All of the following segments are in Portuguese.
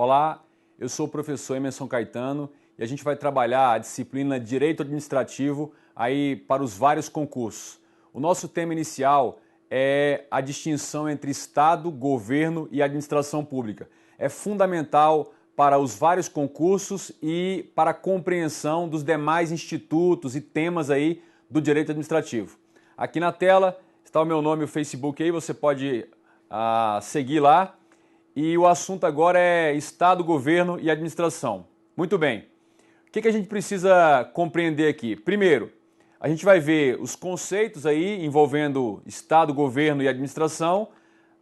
Olá, eu sou o professor Emerson Caetano e a gente vai trabalhar a disciplina Direito Administrativo aí para os vários concursos. O nosso tema inicial é a distinção entre Estado, Governo e Administração Pública. É fundamental para os vários concursos e para a compreensão dos demais institutos e temas aí do direito administrativo. Aqui na tela está o meu nome e o Facebook aí, você pode seguir lá. E o assunto agora é Estado, Governo e Administração. Muito bem. O que a gente precisa compreender aqui? Primeiro, a gente vai ver os conceitos aí envolvendo Estado, Governo e Administração.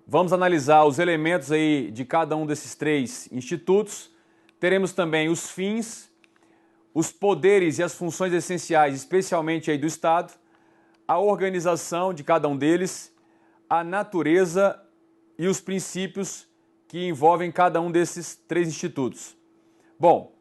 Vamos analisar os elementos aí de cada um desses três institutos. Teremos também os fins, os poderes e as funções essenciais, especialmente aí do Estado, a organização de cada um deles, a natureza e os princípios que envolvem cada um desses três institutos. Bom,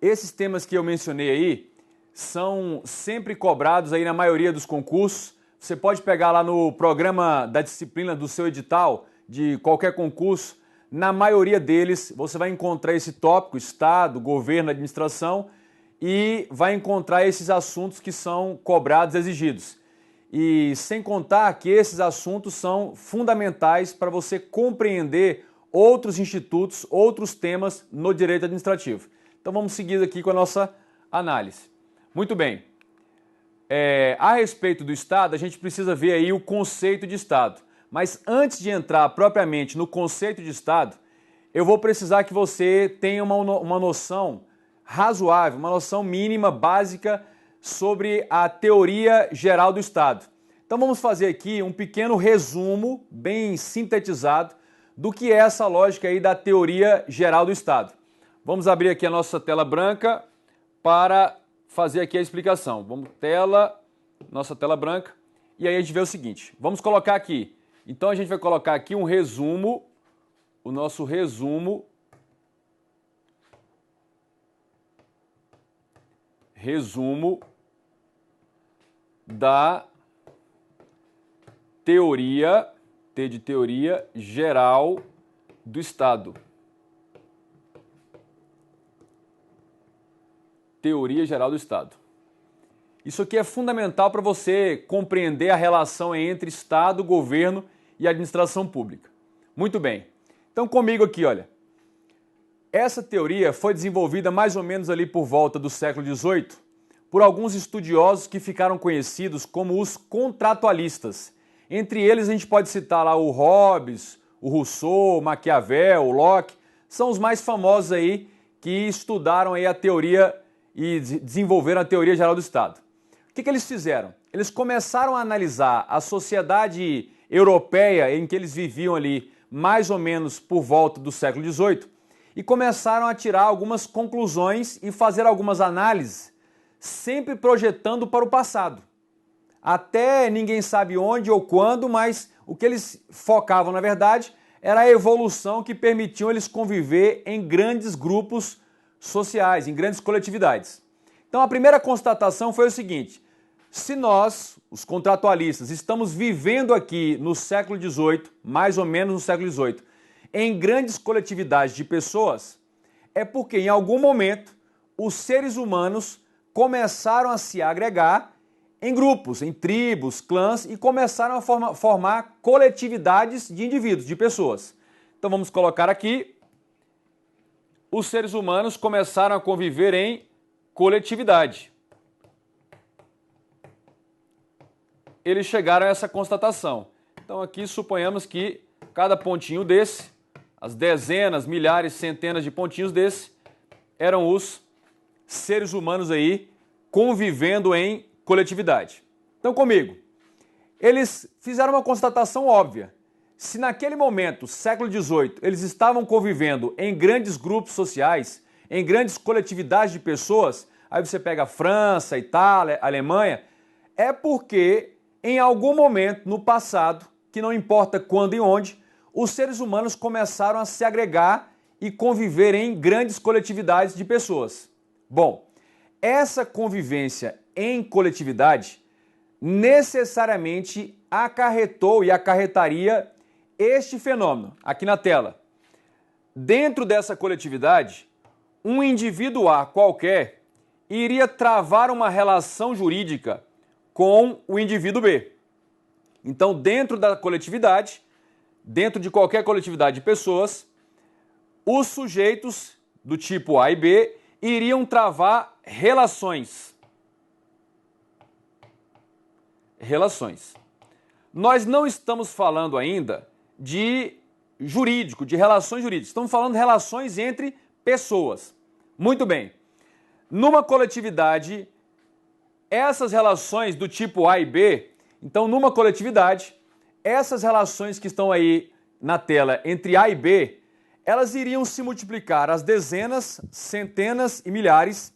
esses temas que eu mencionei aí são sempre cobrados aí na maioria dos concursos. Você pode pegar lá no programa da disciplina do seu edital de qualquer concurso, na maioria deles você vai encontrar esse tópico, Estado, Governo, Administração, e vai encontrar esses assuntos que são cobrados, exigidos. E sem contar que esses assuntos são fundamentais para você compreender outros institutos, outros temas no direito administrativo. Então vamos seguir aqui com a nossa análise. Muito bem. A respeito do Estado, a gente precisa ver aí o conceito de Estado. Mas antes de entrar propriamente no conceito de Estado, eu vou precisar que você tenha uma noção razoável, uma noção mínima, básica, sobre a teoria geral do Estado. Então vamos fazer aqui um pequeno resumo, bem sintetizado, do que é essa lógica aí da teoria geral do Estado. Vamos abrir aqui a nossa tela branca para fazer aqui a explicação. Vamos nossa tela branca, e aí a gente vê o seguinte, vamos colocar aqui. Então a gente vai colocar aqui um resumo, o nosso resumo da teoria, T de teoria geral do Estado. Teoria geral do Estado. Isso aqui é fundamental para você compreender a relação entre Estado, Governo e Administração Pública. Muito bem. Então comigo aqui, olha. Essa teoria foi desenvolvida mais ou menos ali por volta do século XVIII por alguns estudiosos que ficaram conhecidos como os contratualistas. Entre eles a gente pode citar lá o Hobbes, o Rousseau, o Maquiavel, o Locke, são os mais famosos aí que estudaram aí a teoria e desenvolveram a teoria geral do Estado. O que eles fizeram? Eles começaram a analisar a sociedade europeia em que eles viviam ali mais ou menos por volta do século XVIII e começaram a tirar algumas conclusões e fazer algumas análises, sempre projetando para o passado. Até ninguém sabe onde ou quando, mas o que eles focavam, na verdade, era a evolução que permitiam eles conviver em grandes grupos sociais, em grandes coletividades. Então a primeira constatação foi o seguinte: se nós, os contratualistas, estamos vivendo aqui no século XVIII, mais ou menos no século XVIII, em grandes coletividades de pessoas, é porque em algum momento os seres humanos começaram a se agregar em grupos, em tribos, clãs e começaram a formar coletividades de indivíduos, de pessoas. Então vamos colocar aqui, os seres humanos começaram a conviver em coletividade. Eles chegaram a essa constatação. Então aqui suponhamos que cada pontinho desse, as dezenas, milhares, centenas de pontinhos desse, eram os seres humanos aí convivendo em coletividade. Então comigo, eles fizeram uma constatação óbvia. Se naquele momento, século XVIII, eles estavam convivendo em grandes grupos sociais, em grandes coletividades de pessoas, aí você pega a França, a Itália, a Alemanha, é porque em algum momento no passado, que não importa quando e onde, os seres humanos começaram a se agregar e conviver em grandes coletividades de pessoas. Bom, essa convivência em coletividade necessariamente acarretou e acarretaria este fenômeno, aqui na tela. dentro dessa coletividade, um indivíduo A qualquer iria travar uma relação jurídica com o indivíduo B. Então, dentro da coletividade, dentro de qualquer coletividade de pessoas, os sujeitos do tipo A e B iriam travar relações. Nós não estamos falando ainda de jurídico, de relações jurídicas. Estamos falando de relações entre pessoas. Muito bem. Numa coletividade, essas relações do tipo A e B, então numa coletividade, essas relações que estão aí na tela entre A e B, elas iriam se multiplicar às dezenas, centenas e milhares,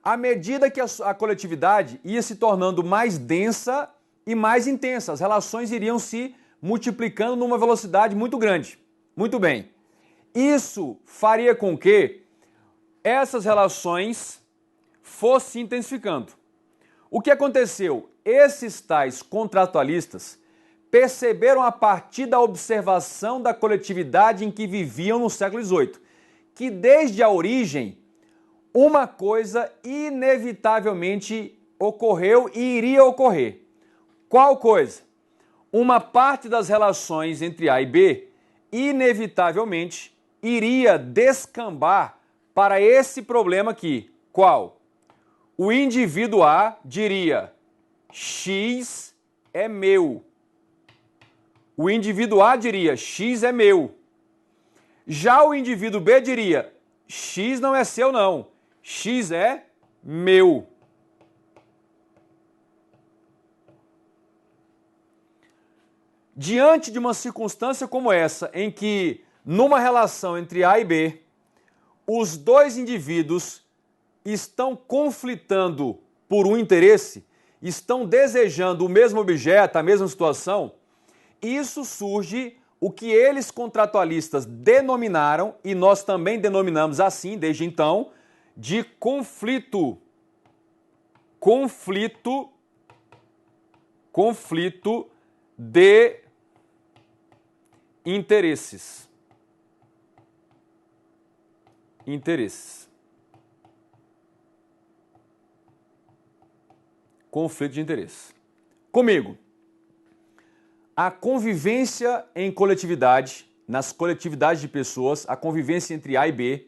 à medida que a coletividade ia se tornando mais densa e mais intensa. As relações iriam se multiplicando numa velocidade muito grande. Muito bem. Isso faria com que essas relações fossem se intensificando. O que aconteceu? Esses tais contratualistas perceberam a partir da observação da coletividade em que viviam no século XVIII, que desde a origem uma coisa inevitavelmente ocorreu e iria ocorrer. Qual coisa? Uma parte das relações entre A e B inevitavelmente iria descambar para esse problema aqui. Qual? O indivíduo A diria: X é meu. O indivíduo A diria: X é meu. Já o indivíduo B diria: X não é seu não, X é meu. Diante de uma circunstância como essa, em que numa relação entre A e B, os dois indivíduos estão conflitando por um interesse, estão desejando o mesmo objeto, a mesma situação, isso surge o que eles contratualistas denominaram, e nós também denominamos assim desde então, de conflito. Conflito de interesses. Conflito de interesses. Comigo. A convivência em coletividade, nas coletividades de pessoas, a convivência entre A e B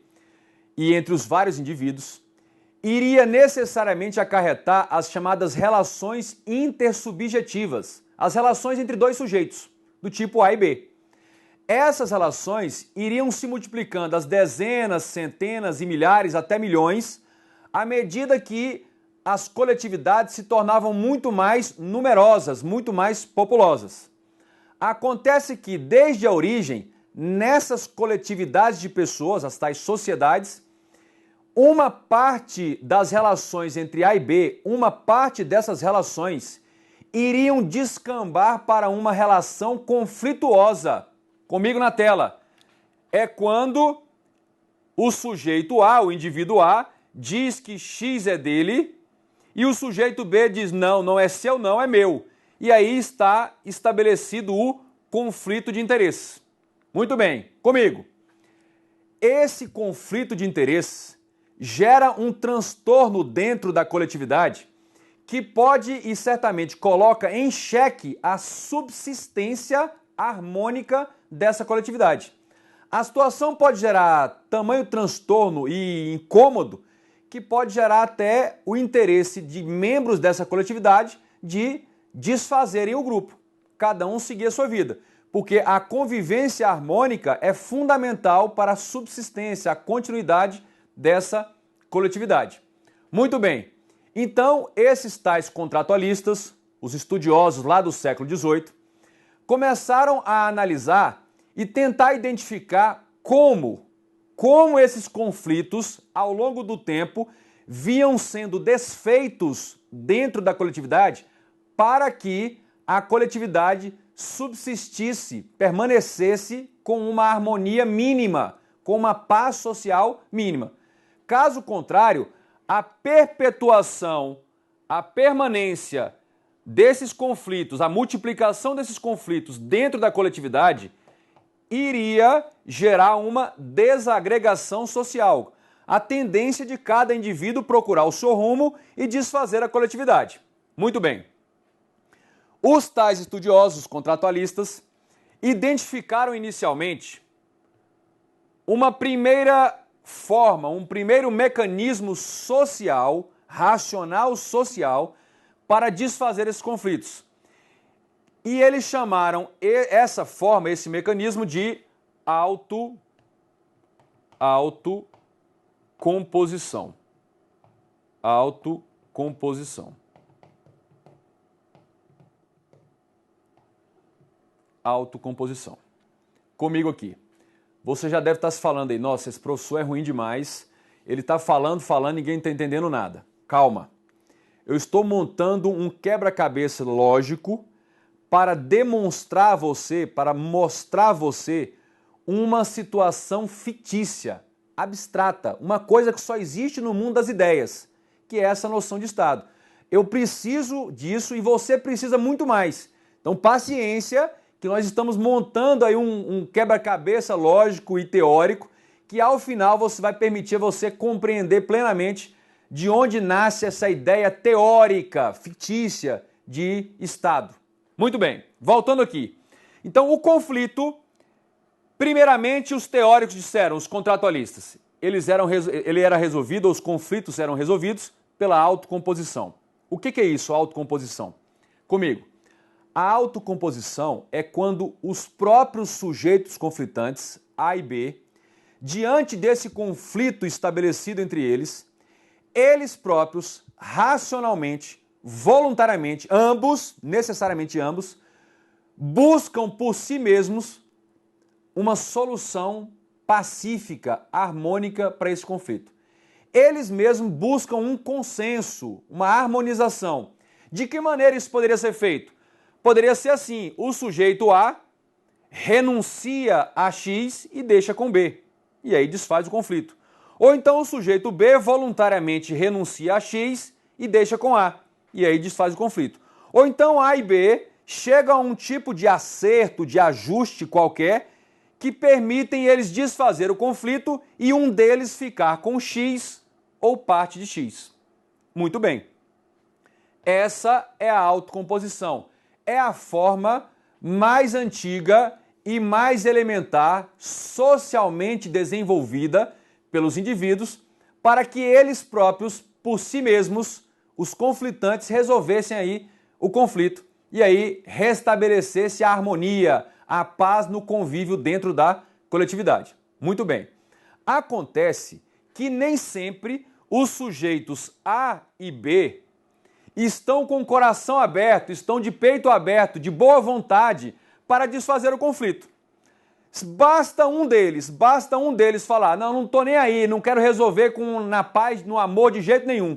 e entre os vários indivíduos, iria necessariamente acarretar as chamadas relações intersubjetivas, as relações entre dois sujeitos, do tipo A e B. Essas relações iriam se multiplicando às dezenas, centenas e milhares, até milhões, à medida que as coletividades se tornavam muito mais numerosas, muito mais populosas. Acontece que, desde a origem, nessas coletividades de pessoas, as tais sociedades, uma parte das relações entre A e B, uma parte dessas relações iriam descambar para uma relação conflituosa. Comigo na tela. É quando o sujeito A, o indivíduo A, diz que X é dele e o sujeito B diz: não, não é seu, não, é meu. E aí está estabelecido o conflito de interesse. Muito bem, comigo. Esse conflito de interesse gera um transtorno dentro da coletividade que pode e certamente coloca em xeque a subsistência harmônica dessa coletividade. A situação pode gerar tamanho transtorno e incômodo que pode gerar até o interesse de membros dessa coletividade de desfazerem o grupo, cada um seguir a sua vida, porque a convivência harmônica é fundamental para a subsistência, a continuidade dessa coletividade. Muito bem, então esses tais contratualistas, os estudiosos lá do século XVIII, começaram a analisar e tentar identificar como esses conflitos, ao longo do tempo, vinham sendo desfeitos dentro da coletividade para que a coletividade subsistisse, permanecesse com uma harmonia mínima, com uma paz social mínima. Caso contrário, a perpetuação, a permanência desses conflitos, a multiplicação desses conflitos dentro da coletividade iria gerar uma desagregação social, a tendência de cada indivíduo procurar o seu rumo e desfazer a coletividade. Muito bem. Os tais estudiosos contratualistas identificaram inicialmente uma primeira forma, um primeiro mecanismo social, racional social, para desfazer esses conflitos. E eles chamaram essa forma, esse mecanismo de autocomposição. Autocomposição. Autocomposição. Comigo aqui. Você já deve estar se falando aí, nossa, esse professor é ruim demais, ele está falando, ninguém está entendendo nada. Calma. Eu estou montando um quebra-cabeça lógico para demonstrar a você, para mostrar a você uma situação fictícia, abstrata, uma coisa que só existe no mundo das ideias, que é essa noção de Estado. Eu preciso disso e você precisa muito mais. Então, paciência, que nós estamos montando aí um quebra-cabeça lógico e teórico, que ao final você vai permitir você compreender plenamente de onde nasce essa ideia teórica, fictícia de Estado. Muito bem, voltando aqui. Então, o conflito, primeiramente, os teóricos disseram, os contratualistas, ele era resolvido, os conflitos eram resolvidos pela autocomposição. O que é isso, autocomposição? Comigo. A autocomposição é quando os próprios sujeitos conflitantes, A e B, diante desse conflito estabelecido entre eles, eles próprios, racionalmente, voluntariamente, ambos, necessariamente ambos, buscam por si mesmos uma solução pacífica, harmônica para esse conflito. Eles mesmos buscam um consenso, uma harmonização. De que maneira isso poderia ser feito? Poderia ser assim, o sujeito A renuncia a X e deixa com B, e aí desfaz o conflito. Ou então o sujeito B voluntariamente renuncia a X e deixa com A, e aí desfaz o conflito. Ou então A e B chegam a um tipo de acerto, de ajuste qualquer, que permitem eles desfazer o conflito e um deles ficar com X ou parte de X. Muito bem. Essa é a autocomposição. É a forma mais antiga e mais elementar, socialmente desenvolvida pelos indivíduos, para que eles próprios, por si mesmos, os conflitantes, resolvessem aí o conflito e aí restabelecesse a harmonia, a paz no convívio dentro da coletividade. Muito bem. Acontece que nem sempre os sujeitos A e B estão com o coração aberto, estão de peito aberto, de boa vontade para desfazer o conflito. Basta um deles falar, não estou nem aí, não quero resolver na paz, no amor de jeito nenhum.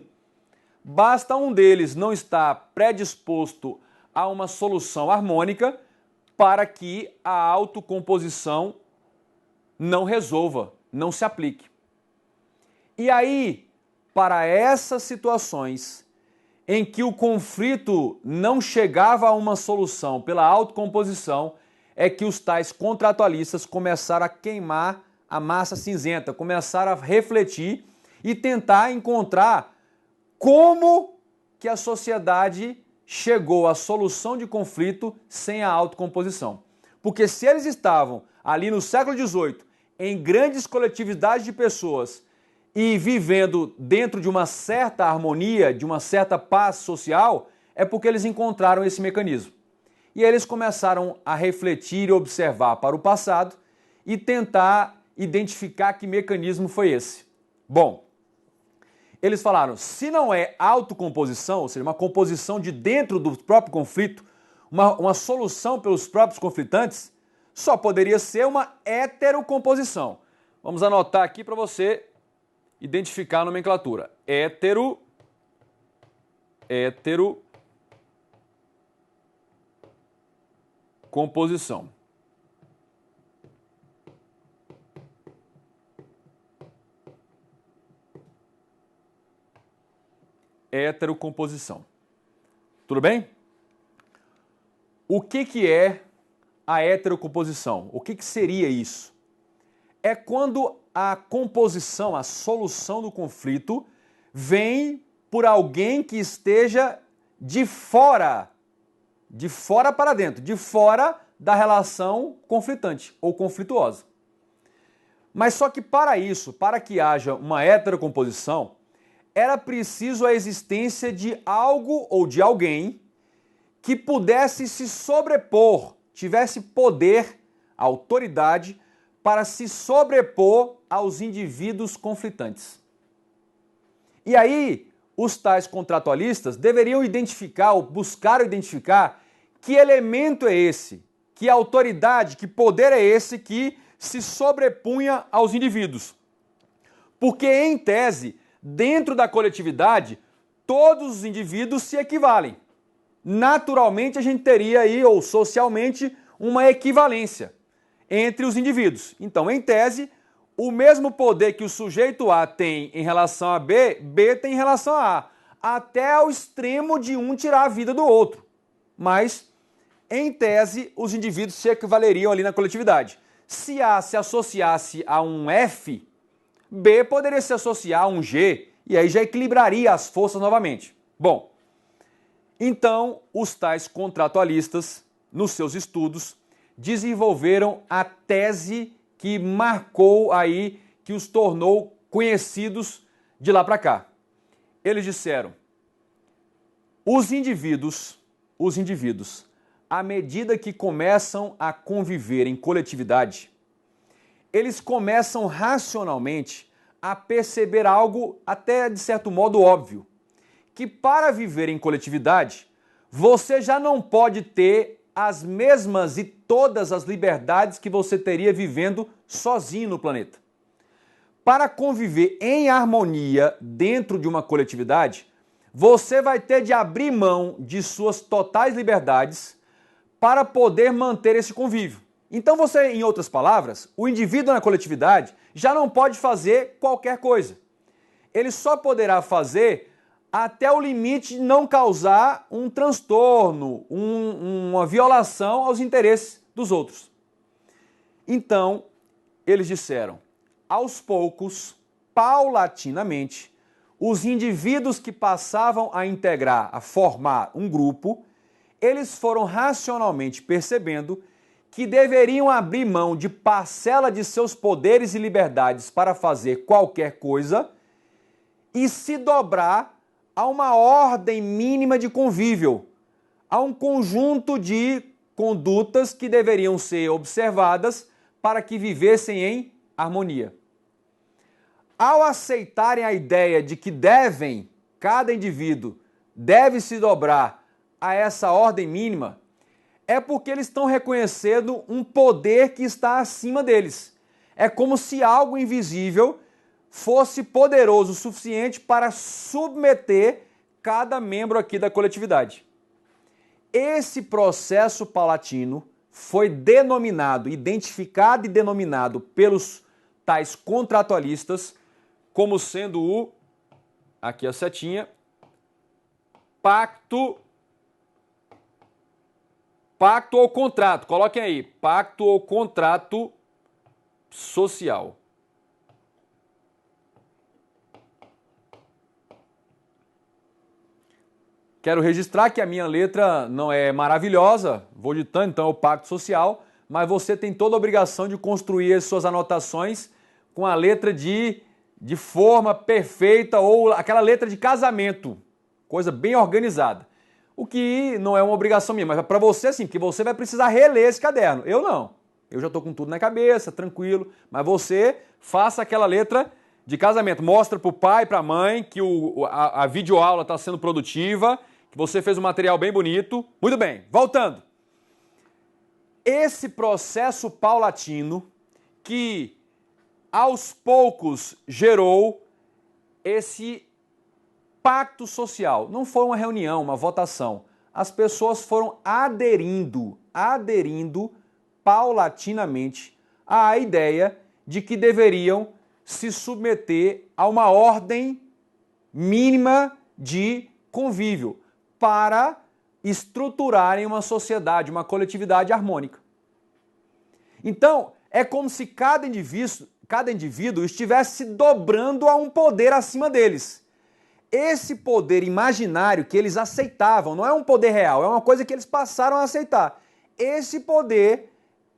Basta um deles não estar predisposto a uma solução harmônica para que a autocomposição não resolva, não se aplique. E aí, para essas situações em que o conflito não chegava a uma solução pela autocomposição, é que os tais contratualistas começaram a queimar a massa cinzenta, começaram a refletir e tentar encontrar como que a sociedade chegou à solução de conflito sem a autocomposição. Porque se eles estavam ali no século XVIII, em grandes coletividades de pessoas e vivendo dentro de uma certa harmonia, de uma certa paz social, é porque eles encontraram esse mecanismo. E eles começaram a refletir e observar para o passado e tentar identificar que mecanismo foi esse. Bom, eles falaram, se não é autocomposição, ou seja, uma composição de dentro do próprio conflito, uma solução pelos próprios conflitantes, só poderia ser uma heterocomposição. Vamos anotar aqui para você identificar a nomenclatura. Heterocomposição. Heterocomposição. Tudo bem? O que é a heterocomposição? O que seria isso? É quando a composição, a solução do conflito, vem por alguém que esteja de fora para dentro, de fora da relação conflitante ou conflituosa. Mas só que para isso, para que haja uma heterocomposição, era preciso a existência de algo ou de alguém que pudesse se sobrepor, tivesse poder, autoridade, para se sobrepor aos indivíduos conflitantes. E aí, os tais contratualistas deveriam identificar, ou buscaram identificar, que elemento é esse, que autoridade, que poder é esse que se sobrepunha aos indivíduos. Porque, em tese, dentro da coletividade, todos os indivíduos se equivalem. Naturalmente, a gente teria aí, ou socialmente, uma equivalência entre os indivíduos. Então, em tese, o mesmo poder que o sujeito A tem em relação a B, B tem em relação a A, até ao extremo de um tirar a vida do outro. Mas, em tese, os indivíduos se equivaleriam ali na coletividade. Se A se associasse a um F, B poderia se associar a um G, e aí já equilibraria as forças novamente. Bom, então os tais contratualistas, nos seus estudos, desenvolveram a tese que marcou aí, que os tornou conhecidos de lá para cá. Eles disseram: os indivíduos, à medida que começam a conviver em coletividade, eles começam racionalmente a perceber algo até de certo modo óbvio, que para viver em coletividade, você já não pode ter as mesmas e todas as liberdades que você teria vivendo sozinho no planeta. Para conviver em harmonia dentro de uma coletividade, você vai ter de abrir mão de suas totais liberdades para poder manter esse convívio. Então você, em outras palavras, o indivíduo na coletividade já não pode fazer qualquer coisa. Ele só poderá fazer até o limite de não causar um transtorno, uma violação aos interesses dos outros. Então, eles disseram, aos poucos, paulatinamente, os indivíduos que passavam a integrar, a formar um grupo, eles foram racionalmente percebendo que deveriam abrir mão de parcela de seus poderes e liberdades para fazer qualquer coisa e se dobrar a uma ordem mínima de convívio, a um conjunto de condutas que deveriam ser observadas para que vivessem em harmonia. Ao aceitarem a ideia de que cada indivíduo deve se dobrar a essa ordem mínima, é porque eles estão reconhecendo um poder que está acima deles. É como se algo invisível fosse poderoso o suficiente para submeter cada membro aqui da coletividade. Esse processo paulatino foi denominado, identificado e denominado pelos tais contratualistas como sendo aqui a setinha, pacto ou contrato, coloquem aí, pacto ou contrato social. Quero registrar que a minha letra não é maravilhosa, vou ditando então o pacto social, mas você tem toda a obrigação de construir as suas anotações com a letra de forma perfeita ou aquela letra de casamento, coisa bem organizada. O que não é uma obrigação minha, mas para você sim, porque você vai precisar reler esse caderno. Eu não. Eu já estou com tudo na cabeça, tranquilo, mas você faça aquela letra de casamento. Mostra para o pai, para a mãe que a videoaula está sendo produtiva, que você fez um material bem bonito. Muito bem, voltando. Esse processo paulatino que aos poucos gerou esse pacto social. Não foi uma reunião, uma votação. As pessoas foram aderindo paulatinamente à ideia de que deveriam se submeter a uma ordem mínima de convívio para estruturarem uma sociedade, uma coletividade harmônica. Então, é como se cada indivíduo estivesse se dobrando a um poder acima deles. Esse poder imaginário que eles aceitavam, não é um poder real, é uma coisa que eles passaram a aceitar. Esse poder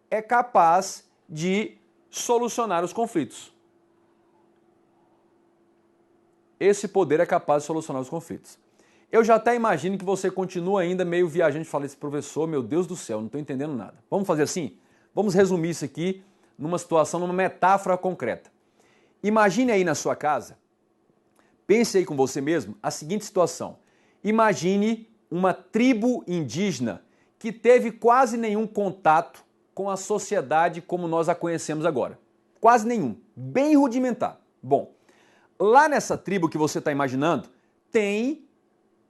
é capaz de solucionar os conflitos. Esse poder é capaz de solucionar os conflitos. Eu já até imagino que você continua ainda meio viajante e fala, esse professor, meu Deus do céu, não estou entendendo nada. Vamos fazer assim? Vamos resumir isso aqui numa situação, numa metáfora concreta. Imagine aí na sua casa, pense aí com você mesmo, a seguinte situação. Imagine uma tribo indígena que teve quase nenhum contato com a sociedade como nós a conhecemos agora. Quase nenhum. Bem rudimentar. Bom, lá nessa tribo que você está imaginando, tem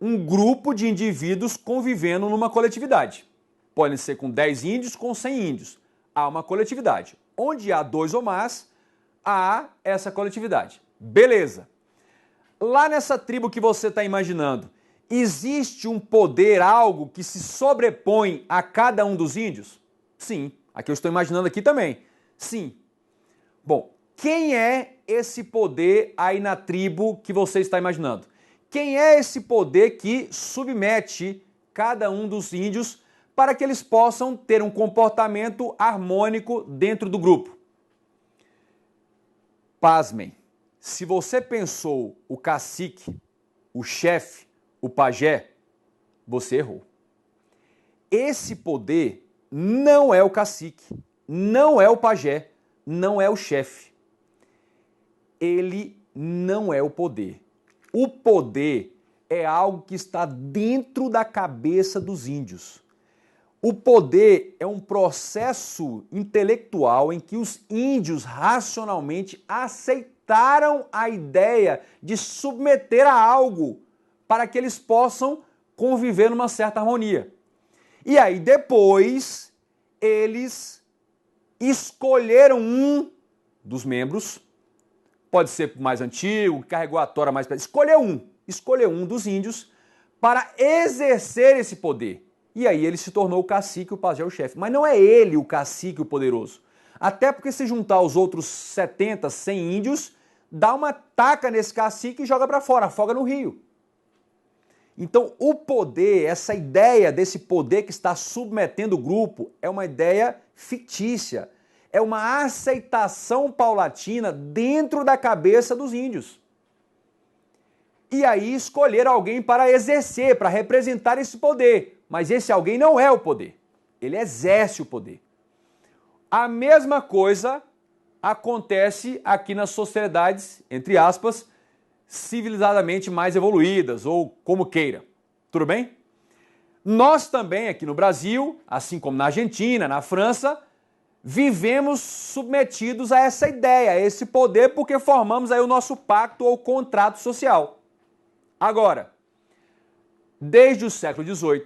um grupo de indivíduos convivendo numa coletividade. Podem ser com 10 índios, com 100 índios. Há uma coletividade. Onde há 2 ou mais, há essa coletividade. Beleza. Lá nessa tribo que você está imaginando, existe um poder, algo que se sobrepõe a cada um dos índios? Sim. Aqui eu estou imaginando aqui também. Sim. Bom, quem é esse poder aí na tribo que você está imaginando? Quem é esse poder que submete cada um dos índios para que eles possam ter um comportamento harmônico dentro do grupo? Pasmem, se você pensou o cacique, o chefe, o pajé, você errou. Esse poder não é o cacique, não é o pajé, não é o chefe. Ele não é o poder. O poder é algo que está dentro da cabeça dos índios. O poder é um processo intelectual em que os índios racionalmente aceitaram a ideia de submeter a algo para que eles possam conviver numa certa harmonia. E aí depois eles escolheram um dos membros, pode ser mais antigo, que carregou a tora mais... Escolheu um dos índios para exercer esse poder. E aí ele se tornou o cacique, o pajé, o chefe. Mas não é ele o cacique, o poderoso. Até porque se juntar os outros 70, 100 índios, dá uma taca nesse cacique e joga para fora, afoga no rio. Então o poder, essa ideia desse poder que está submetendo o grupo, é uma ideia fictícia. É uma aceitação paulatina dentro da cabeça dos índios. E aí escolher alguém para exercer, para representar esse poder. Mas esse alguém não é o poder. Ele exerce o poder. A mesma coisa acontece aqui nas sociedades, entre aspas, civilizadamente mais evoluídas, ou como queira. Tudo bem? Nós também aqui no Brasil, assim como na Argentina, na França, vivemos submetidos a essa ideia, a esse poder, porque formamos aí o nosso pacto ou contrato social. Agora, desde o século XVIII,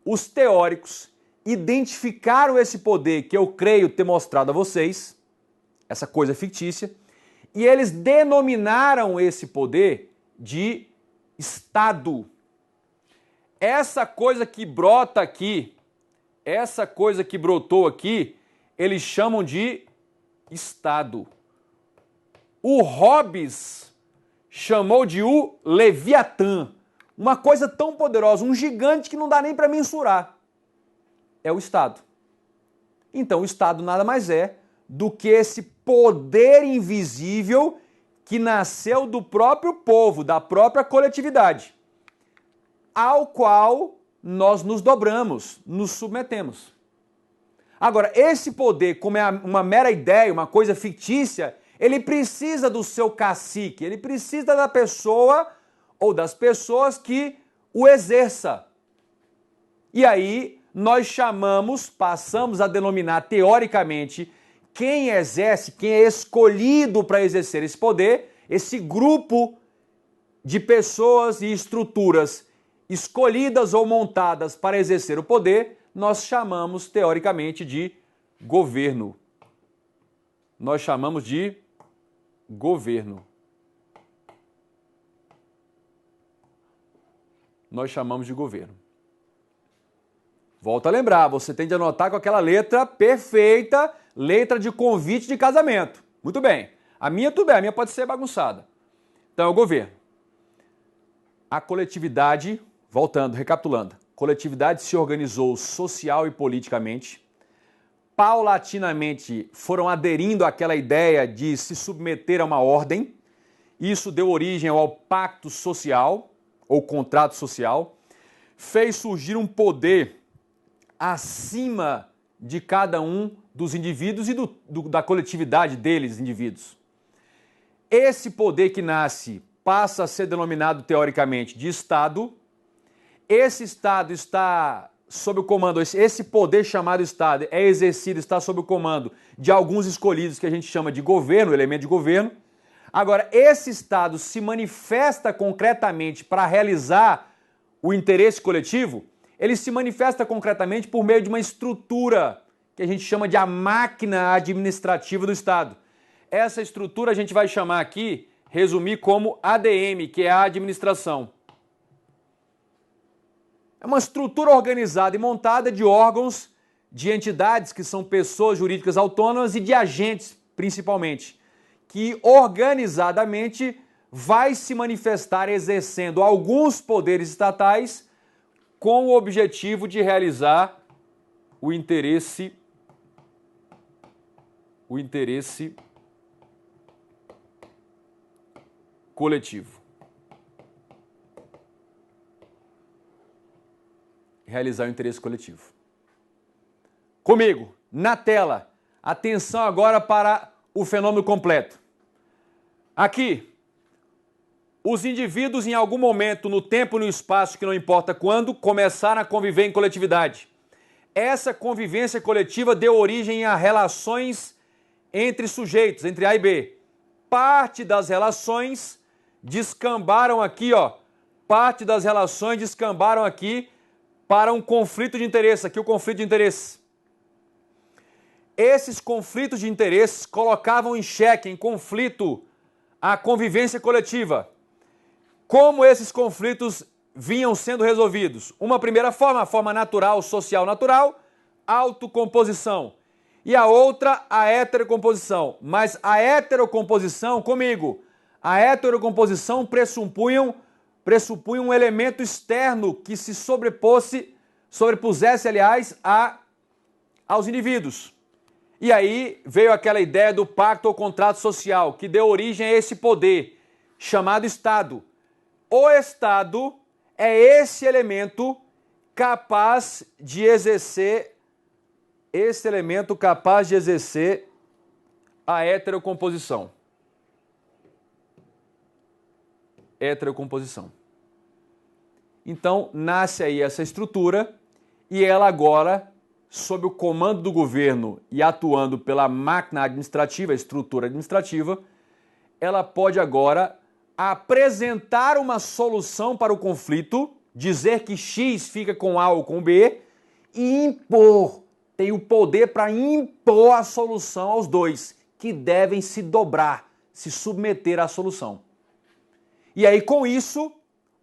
os teóricos identificaram esse poder que eu creio ter mostrado a vocês, essa coisa fictícia, e eles denominaram esse poder de Estado. Essa coisa que brota aqui, essa coisa que brotou aqui, eles chamam de Estado. O Hobbes chamou de o Leviatã, uma coisa tão poderosa, um gigante que não dá nem para mensurar. É o Estado. Então o Estado nada mais é do que esse poder invisível que nasceu do próprio povo, da própria coletividade, ao qual nós nos dobramos, nos submetemos. Agora, esse poder, como é uma mera ideia, uma coisa fictícia, ele precisa do seu cacique, ele precisa da pessoa ou das pessoas que o exerça. E aí nós passamos a denominar teoricamente quem exerce, quem é escolhido para exercer esse poder, esse grupo de pessoas e estruturas escolhidas ou montadas para exercer o poder, nós chamamos teoricamente de governo. Nós chamamos de governo. Nós chamamos de governo. Volto a lembrar, você tem de anotar com aquela letra perfeita letra de convite de casamento. Muito bem. A minha tudo bem, a minha pode ser bagunçada. Então é o governo. A coletividade, voltando, recapitulando, coletividade se organizou social e politicamente, paulatinamente foram aderindo àquela ideia de se submeter a uma ordem, isso deu origem ao pacto social, ou contrato social, fez surgir um poder acima de cada um dos indivíduos e da coletividade deles, indivíduos. Esse poder que nasce passa a ser denominado teoricamente de Estado. Esse Estado está sob o comando, esse poder chamado Estado é exercido, está sob o comando de alguns escolhidos que a gente chama de governo, elemento de governo. Agora, esse Estado se manifesta concretamente para realizar o interesse coletivo, ele se manifesta concretamente por meio de uma estrutura que a gente chama de a máquina administrativa do Estado. Essa estrutura a gente vai chamar aqui, resumir como ADM, que é a administração. É uma estrutura organizada e montada de órgãos, de entidades que são pessoas jurídicas autônomas e de agentes, principalmente, que organizadamente vai se manifestar exercendo alguns poderes estatais com o objetivo de realizar o interesse coletivo. Realizar o interesse coletivo. Comigo, na tela, atenção agora para o fenômeno completo. Aqui, os indivíduos em algum momento, no tempo e no espaço, que não importa quando, começaram a conviver em coletividade. Essa convivência coletiva deu origem a relações entre sujeitos, entre A e B. Parte das relações descambaram aqui, parte das relações descambaram aqui para um conflito de interesse, aqui o conflito de interesse. Esses conflitos de interesses colocavam em xeque, em conflito, a convivência coletiva. Como esses conflitos vinham sendo resolvidos? Uma primeira forma, a forma natural, social natural, autocomposição. E a outra, a heterocomposição. Mas a heterocomposição, comigo, a heterocomposição pressupunha um elemento externo que se sobrepusesse, aliás, aos indivíduos. E aí veio aquela ideia do pacto ou contrato social, que deu origem a esse poder, chamado Estado. O Estado é esse elemento capaz de exercer a heterocomposição. Heterocomposição. Então, nasce aí essa estrutura e ela agora, sob o comando do governo e atuando pela máquina administrativa, estrutura administrativa, ela pode agora apresentar uma solução para o conflito, dizer que X fica com A ou com B e impor, tem o poder para impor a solução aos dois, que devem se dobrar, se submeter à solução. E aí, com isso,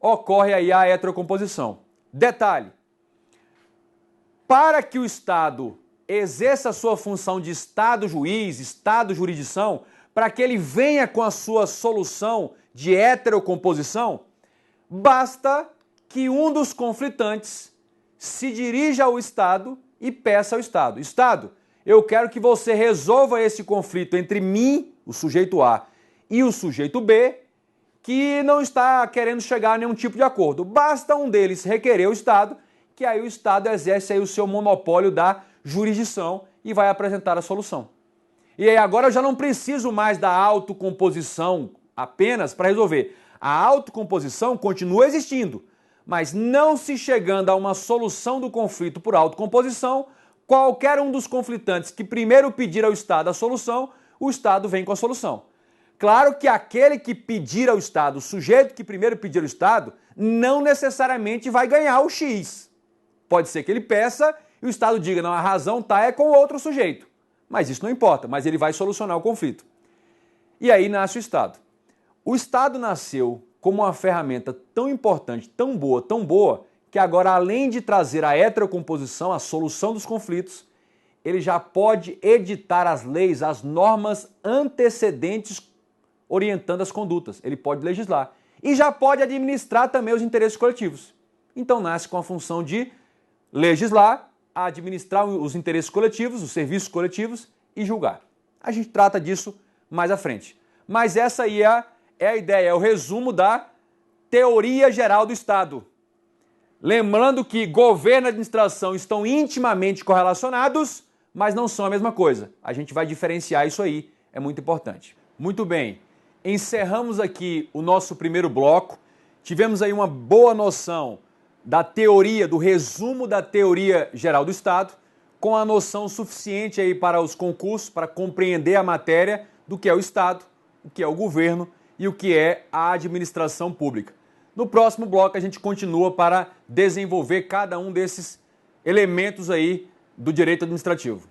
ocorre aí a heterocomposição. Detalhe, para que o Estado exerça a sua função de Estado-juiz, Estado-jurisdição, para que ele venha com a sua solução de heterocomposição, basta que um dos conflitantes se dirija ao Estado e peça ao Estado: Estado, eu quero que você resolva esse conflito entre mim, o sujeito A, e o sujeito B, que não está querendo chegar a nenhum tipo de acordo. Basta um deles requerer o Estado, que aí o Estado exerce aí o seu monopólio da jurisdição e vai apresentar a solução. E aí agora eu já não preciso mais da autocomposição apenas para resolver. A autocomposição continua existindo, mas não se chegando a uma solução do conflito por autocomposição, qualquer um dos conflitantes que primeiro pedir ao Estado a solução, o Estado vem com a solução. Claro que aquele que pedir ao Estado, o sujeito que primeiro pedir ao Estado, não necessariamente vai ganhar o X. Pode ser que ele peça e o Estado diga: não, a razão é com outro sujeito. Mas isso não importa, mas ele vai solucionar o conflito. E aí nasce o Estado. O Estado nasceu como uma ferramenta tão importante, tão boa, que agora, além de trazer a heterocomposição, a solução dos conflitos, ele já pode editar as leis, as normas antecedentes orientando as condutas. Ele pode legislar. E já pode administrar também os interesses coletivos. Então nasce com a função de legislar, administrar os interesses coletivos, os serviços coletivos e julgar. A gente trata disso mais à frente. Mas essa aí é a ideia, é o resumo da teoria geral do Estado. Lembrando que governo e administração estão intimamente correlacionados, mas não são a mesma coisa. A gente vai diferenciar isso aí, é muito importante. Muito bem, encerramos aqui o nosso primeiro bloco. Tivemos aí uma boa noção da teoria, do resumo da teoria geral do Estado, com a noção suficiente aí para os concursos, para compreender a matéria do que é o Estado, o que é o governo e o que é a administração pública. No próximo bloco a gente continua para desenvolver cada um desses elementos aí do direito administrativo.